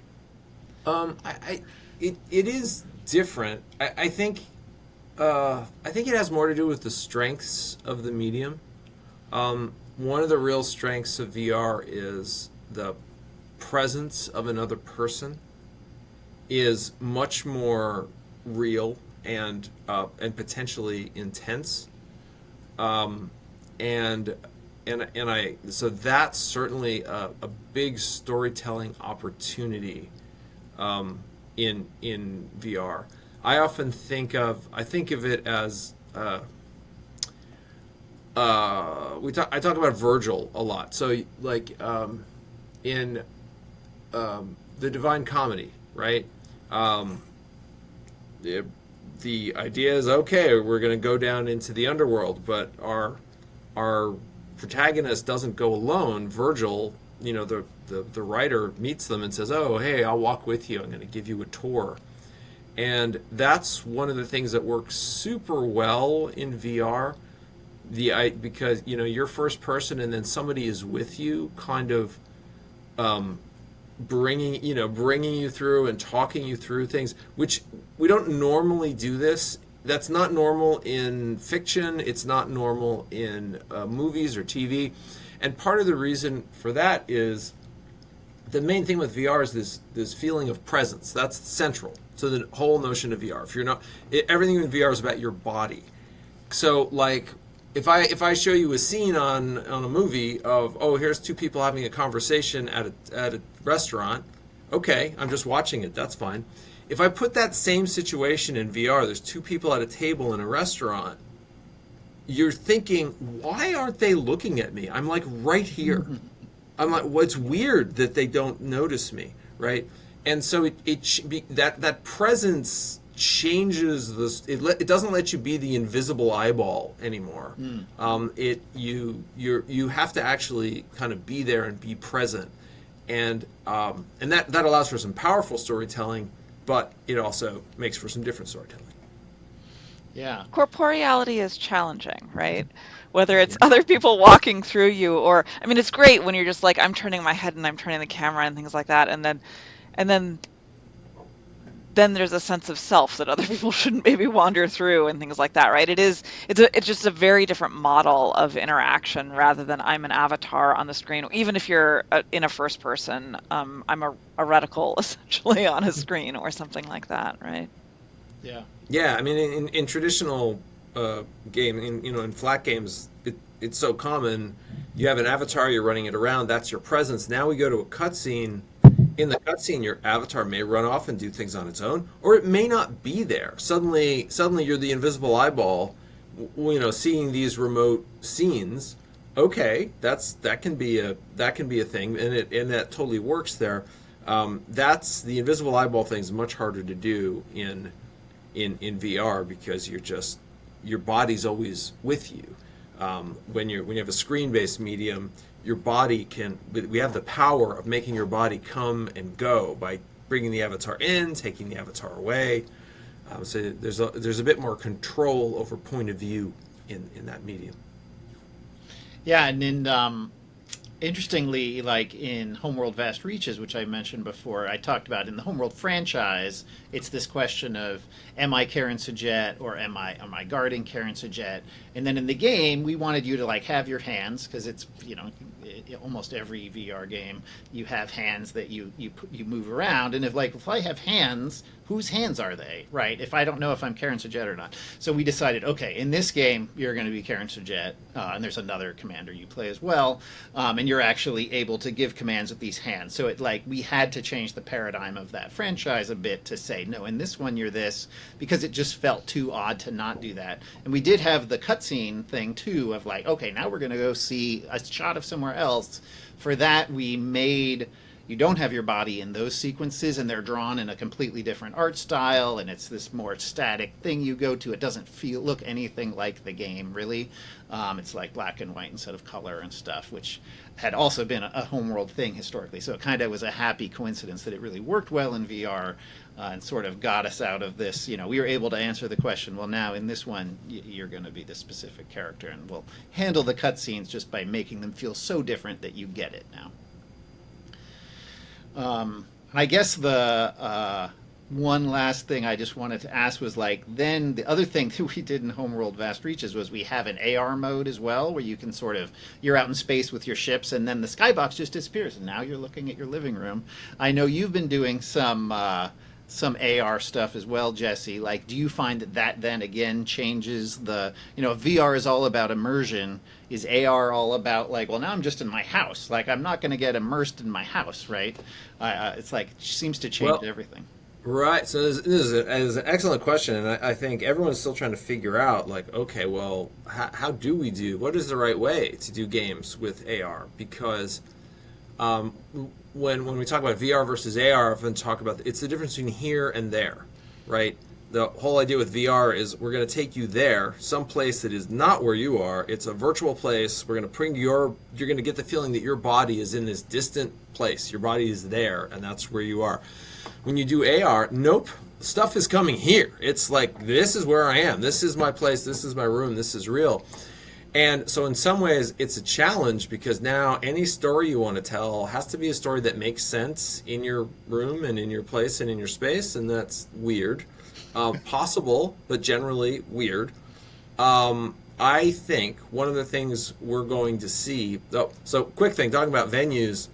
Speaker 3: It is different. I think it has more to do with the strengths of the medium. One of the real strengths of VR is the presence of another person is much more real and potentially intense. So that's certainly a big storytelling opportunity in VR. I often think of it as I talk about Virgil a lot. So like in the Divine Comedy, right? The idea is, okay, we're going to go down into the underworld, but our protagonist doesn't go alone. Virgil, the writer meets them and says, "Oh, hey, I'll walk with you. I'm going to give you a tour." And that's one of the things that works super well in VR. Because you're first person and then somebody is with you, kind of bringing you through and talking you through things, which we don't normally do this. That's not normal in fiction. It's not normal in movies or TV. And part of the reason for that is the main thing with VR is this feeling of presence. That's central to the whole notion of VR. If you're not, everything in VR is about your body. So like, if I show you a scene on a movie of, oh, here's two people having a conversation at a restaurant, okay, I'm just watching it, that's fine. If I put that same situation in VR, there's two people at a table in a restaurant, you're thinking, why aren't they looking at me? I'm like right here. Mm-hmm. I'm like, well, it's weird that they don't notice me, right? And so that presence changes this. It doesn't let you be the invisible eyeball anymore. You have to actually kind of be there and be present, and that allows for some powerful storytelling, but it also makes for some different storytelling.
Speaker 1: Yeah.
Speaker 2: Corporeality is challenging, right? Whether it's other people walking through you or, I mean, it's great when you're just like, I'm turning my head and I'm turning the camera and things like that. And then there's a sense of self that other people shouldn't maybe wander through and things like that, right? It's just a very different model of interaction rather than I'm an avatar on the screen. Even if you're in a first person, I'm a reticle essentially on a screen or something like that, right?
Speaker 1: Yeah.
Speaker 3: Yeah, I mean, in traditional game, in flat games, it's so common. You have an avatar, you're running it around. That's your presence. Now we go to a cutscene. In the cutscene, your avatar may run off and do things on its own, or it may not be there. Suddenly, you're the invisible eyeball, seeing these remote scenes. Okay, that can be a thing, and that totally works there. That's the invisible eyeball thing is much harder to do in VR because your body's always with you. When you have a screen-based medium, your body we have the power of making your body come and go by bringing the avatar in, taking the avatar away. So there's a bit more control over point of view in that medium.
Speaker 1: Yeah, and interestingly, like in Homeworld Vast Reaches, which I mentioned before, I talked about in the Homeworld franchise, it's this question of, am I Karen Sajet or am I guarding Karen Sajet? And then in the game, we wanted you to like have your hands, because it's, almost every VR game, you have hands that you move around. And if I have hands, whose hands are they, right? If I don't know if I'm Karen Sajet or not. So we decided, okay, in this game, you're going to be Karen Sajet, and there's another commander you play as well, and you're actually able to give commands with these hands. So we had to change the paradigm of that franchise a bit to say, no, in this one you're this, because it just felt too odd to not do that. And we did have the cutscene thing too of like, okay, now we're going to go see a shot of somewhere else. For that, we made you don't have your body in those sequences, and they're drawn in a completely different art style, and it's this more static thing you go to. It doesn't look anything like the game, really. It's like black and white instead of color and stuff, which had also been a Homeworld thing historically. So it kind of was a happy coincidence that it really worked well in VR, and sort of got us out of this. We were able to answer the question, well, now in this one, you're going to be this specific character, and we'll handle the cutscenes just by making them feel so different that you get it now. I guess the one last thing I just wanted to ask was then the other thing that we did in Homeworld Vast Reaches was we have an AR mode as well, where you can you're out in space with your ships, and then the skybox just disappears, and now you're looking at your living room. I know you've been doing some AR stuff as well, Jesse. Do you find that then again changes if VR is all about immersion, is AR all about well, now I'm just in my house. I'm not going to get immersed in my house, right? It's it seems to change everything.
Speaker 3: Right. So this is an excellent question, and I think everyone's still trying to figure out okay, well, how do we what is the right way to do games with AR? Because when we talk about VR versus AR, I often talk about it's the difference between here and there, right? The whole idea with VR is we're going to take you there, some place that is not where you are. It's a virtual place. We're going to bring you're going to get the feeling that your body is in this distant place. Your body is there, and that's where you are. When you do AR, nope, stuff is coming here. It's this is where I am. This is my place. This is my room. This is real. And so in some ways, it's a challenge because now any story you want to tell has to be a story that makes sense in your room and in your place and in your space, and that's weird. Possible, but generally weird. I think one of the things we're going to see... So quick thing, talking about venues,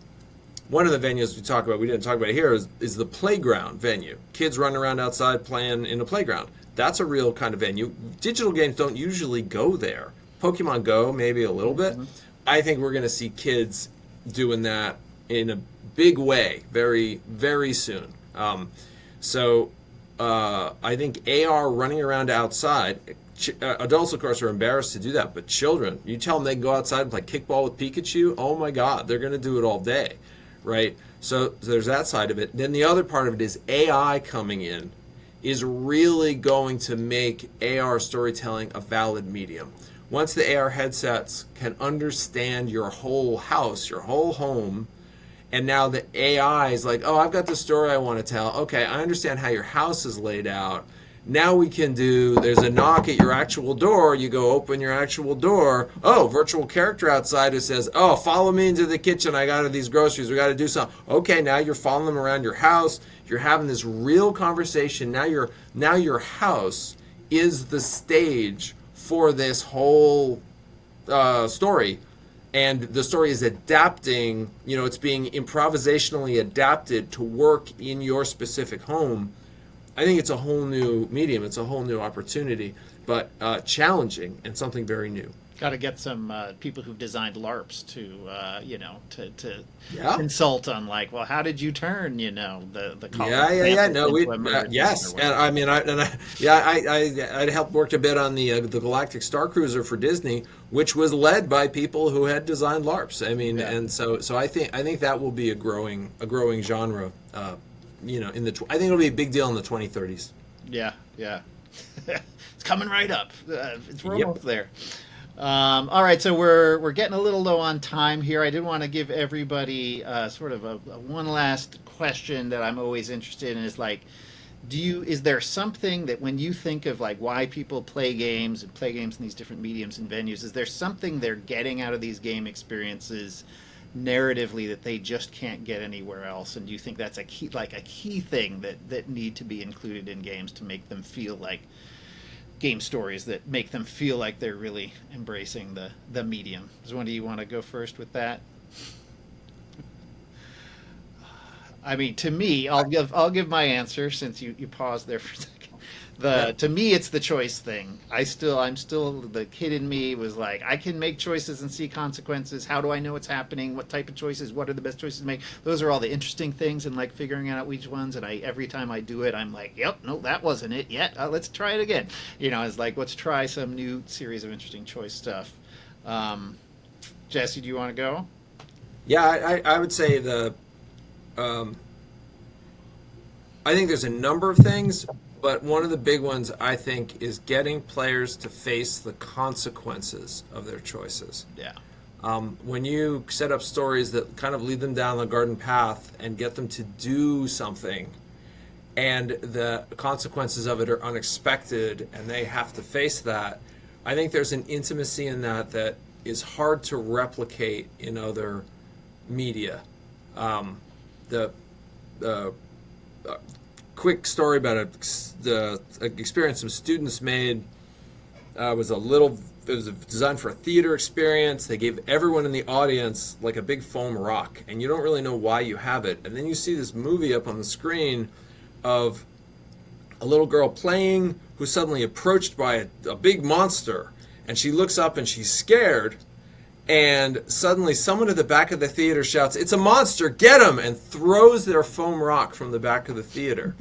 Speaker 3: one of the venues we didn't talk about here, is the playground venue. Kids running around outside playing in a playground. That's a real kind of venue. Digital games don't usually go there. Pokemon Go, maybe a little bit. Mm-hmm. I think we're going to see kids doing that in a big way very, very soon. I think AR running around outside, adults, of course, are embarrassed to do that, but children, you tell them they can go outside and play kickball with Pikachu, oh my God, they're going to do it all day, right? So there's that side of it. Then the other part of it is AI coming in is really going to make AR storytelling a valid medium. Once the AR headsets can understand your whole house, your whole home, and now the AI is oh, I've got the story I want to tell. Okay, I understand how your house is laid out. Now we can there's a knock at your actual door. You go open your actual door. Oh, virtual character outside who says, oh, follow me into the kitchen. I got these groceries. We got to do something. Okay, now you're following them around your house. You're having this real conversation. Now your house is the stage for this whole story. And the story is adapting, it's being improvisationally adapted to work in your specific home. I think it's a whole new medium. It's a whole new opportunity, but challenging and something very new.
Speaker 1: Got to get some people who've designed LARPs to, to
Speaker 3: Yeah.
Speaker 1: consult on like, well, how did you turn, the
Speaker 3: Yeah. No, we
Speaker 1: into a murder
Speaker 3: yes,
Speaker 1: or
Speaker 3: and
Speaker 1: whatever.
Speaker 3: I mean, I helped worked a bit on the Galactic Star Cruiser for Disney, which was led by people who had designed LARPs. I mean,
Speaker 1: Yeah.
Speaker 3: and so I think that will be a growing genre. I think it'll be a big deal in the 2030s.
Speaker 1: Yeah, yeah. It's coming right up. We're
Speaker 3: Yep.
Speaker 1: almost there. All right, so we're getting a little low on time here. I did want to give everybody sort of a one last question that I'm always interested in is like, is there something that when you think of like why people play games and play games in these different mediums and venues, is there something they're getting out of these game experiences narratively that they just can't get anywhere else? And do you think that's a key thing that need to be included in games to make them feel like game stories that make them feel like they're really embracing the medium? Does one of you want to go first with that? I mean, to me, I'll give my answer since you paused there for a second.
Speaker 3: Yeah.
Speaker 1: To me, it's the choice thing. I'm still the kid in me was like, I can make choices and see consequences. How do I know what's happening? What type of choices? What are the best choices to make? Those are all the interesting things and like figuring out which ones. And every time I do it, I'm like, yep, no, that wasn't it yet. Let's try it again. It's like, let's try some new series of interesting choice stuff. Jesse, do you want to go?
Speaker 3: Yeah, I would say um, I think there's a number of things, but one of the big ones I think is getting players to face the consequences of their choices.
Speaker 1: Yeah.
Speaker 3: When you set up stories that kind of lead them down the garden path and get them to do something, and the consequences of it are unexpected, and they have to face that, I think there's an intimacy in that is hard to replicate in other media. The quick story about the experience some students made was it was designed for a theater experience. They gave everyone in the audience like a big foam rock, and you don't really know why you have it. And then you see this movie up on the screen of a little girl playing who's suddenly approached by a big monster, and she looks up and she's scared. And suddenly someone at the back of the theater shouts, "It's a monster, get him!" and throws their foam rock from the back of the theater.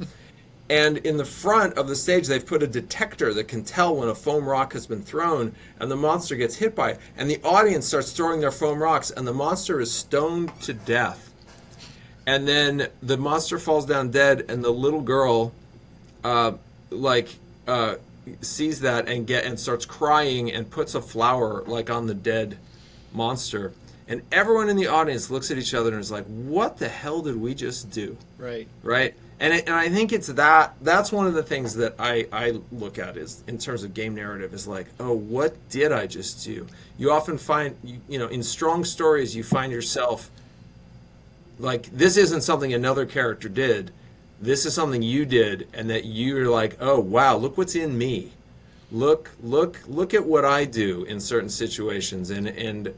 Speaker 3: And in the front of the stage, they've put a detector that can tell when a foam rock has been thrown and the monster gets hit by it. And the audience starts throwing their foam rocks, and the monster is stoned to death. And then the monster falls down dead, and the little girl, sees that and starts crying and puts a flower like on the dead monster. And everyone in the audience looks at each other and is like, "What the hell did we just do?"
Speaker 1: Right.
Speaker 3: Right? And I think it's that's one of the things that I look at is in terms of game narrative is like, oh, what did I just do? You often find, in strong stories, you find yourself like, this isn't something another character did. This is something you did, and that you're like, oh, wow, look what's in me. Look at what I do in certain situations. And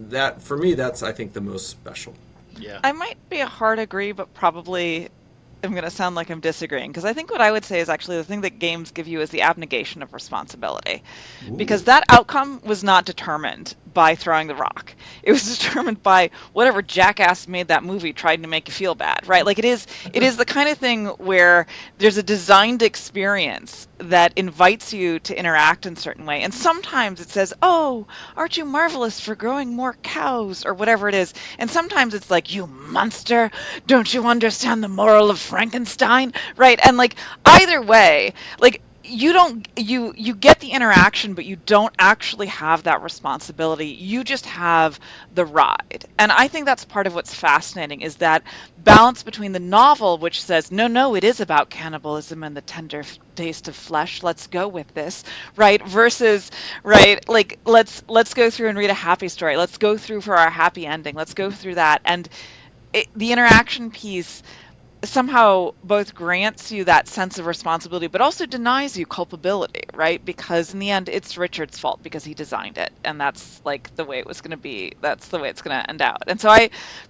Speaker 3: that, for me, that's, I think, the most special.
Speaker 1: Yeah.
Speaker 2: I might be a hard agree, but probably I'm going to sound like I'm disagreeing, because I think what I would say is actually the thing that games give you is the abnegation of responsibility, because that outcome was not determined by throwing the rock. It was determined by whatever jackass made that movie tried to make you feel bad, right? Like it is the kind of thing where there's a designed experience that invites you to interact in a certain way. And sometimes it says, "Oh, aren't you marvelous for growing more cows?" or whatever it is. And sometimes it's like, "You monster, don't you understand the moral of Frankenstein?" Right? And like either way, like you get the interaction, but you don't actually have that responsibility. You just have the ride. And I think that's part of what's fascinating, is that balance between the novel, which says, no, it is about cannibalism and the tender taste of flesh, let's go with this, right, versus, right, like let's go through and read a happy story, let's go through for our happy ending, let's go through that. And the interaction piece somehow both grants you that sense of responsibility, but also denies you culpability, right? Because in the end, it's Richard's fault because he designed it, and that's like the way it was going to be. That's the way it's going to end out. And so,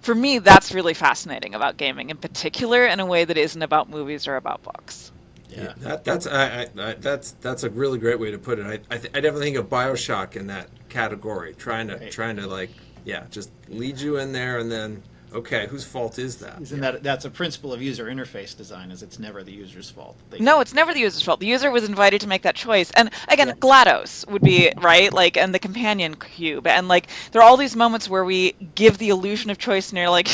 Speaker 2: for me, that's really fascinating about gaming, in particular, in a way that isn't about movies or about books.
Speaker 1: Yeah.
Speaker 3: That's a really great way to put it. I definitely think of BioShock in that category,
Speaker 1: Right.
Speaker 3: trying to like just lead you in there, and then okay, whose fault is that?
Speaker 1: Isn't that's a principle of user interface design? Is it's never the user's fault. They
Speaker 2: No,
Speaker 1: can.
Speaker 2: it's never the user's fault. The user was invited to make that choice. And again,
Speaker 1: Yeah.
Speaker 2: GLaDOS would be, right? Like, and the companion cube. And like, there are all these moments where we give the illusion of choice and you're like,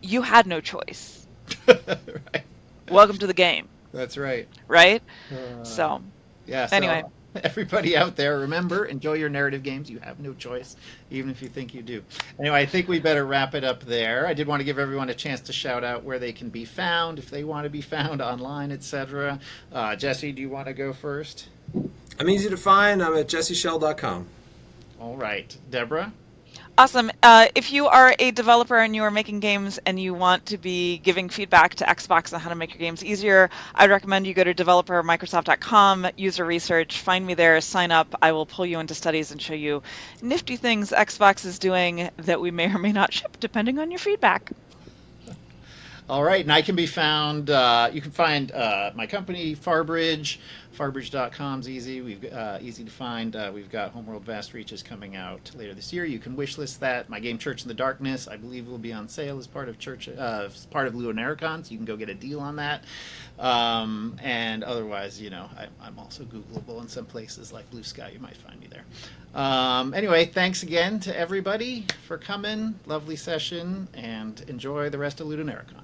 Speaker 2: you had no choice.
Speaker 1: Right.
Speaker 2: Welcome to the game,
Speaker 1: That's right.
Speaker 2: right?
Speaker 1: Uh,
Speaker 2: So,
Speaker 1: yeah.
Speaker 2: anyway.
Speaker 1: So everybody out there, remember, enjoy your narrative games. You have no choice, even if you think you do. Anyway, I think we better wrap it up there. I did want to give everyone a chance to shout out where they can be found, if they want to be found online, etc. Jesse, do you want to go first?
Speaker 3: I'm easy to find. I'm at jesseshell.com.
Speaker 1: All right. Deborah?
Speaker 2: Awesome. If you are a developer and you are making games and you want to be giving feedback to Xbox on how to make your games easier, I'd recommend you go to developermicrosoft.com, user research, find me there, sign up. I will pull you into studies and show you nifty things Xbox is doing that we may or may not ship, depending on your feedback.
Speaker 1: All right, and I can be found. You can find my company, Farbridge. Farbridge.com is easy. We've easy to find. We've got Homeworld Vast Reaches coming out later this year. You can wishlist that. My game Church in the Darkness, I believe, will be on sale as part of as part of Ludonericon, so you can go get a deal on that. And otherwise, I'm also Googleable in some places like Blue Sky. You might find me there. Anyway, thanks again to everybody for coming. Lovely session, and enjoy the rest of Ludonericon.